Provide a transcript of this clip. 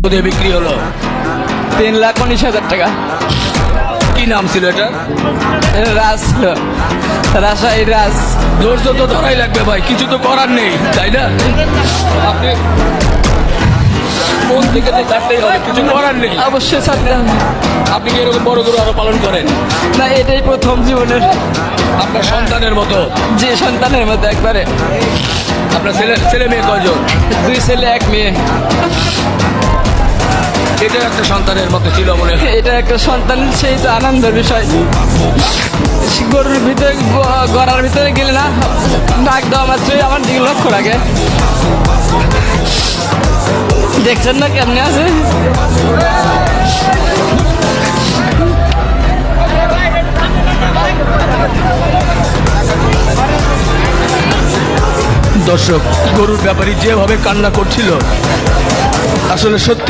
কোথায় বিক্রি হলো? 3,19,000 টাকা। কি নাম ছিল এটা? রাজ ছিল, রাজশাহী রাজ। ধৈর্য তো ধরাই লাগবে ভাই, কিছু তো করার নেই, তাই না? আপনি মন থেকে তো ছাড়তেই হবে, কিছু করার নেই। অবশ্যই ছাড়তে হবে। আপনি কি এরকম বড় করে আরো পালন করেন? না, এটাই প্রথম জীবনের। আপনার সন্তানের মতো? যে সন্তানের মধ্যে একবারে। আপনার ছেলে মেয়ে কয়জন? 2 ছেলে 1 মেয়ে। এটা একটা সন্তানের মতো ছিল মনে হয়। এটা একটা সন্তানের সেই তো আনন্দের বিষয়। গরুর ভিতরে গড়ার ভিতরে গেলে না, ডাক দেওয়া মাত্রই আমার দিকে লক্ষ্য রাখে। দেখছেন না কেমনে আছে? দর্শক, গরুর ব্যাপারী যেভাবে কান্না করছিল, আসলে সত্যি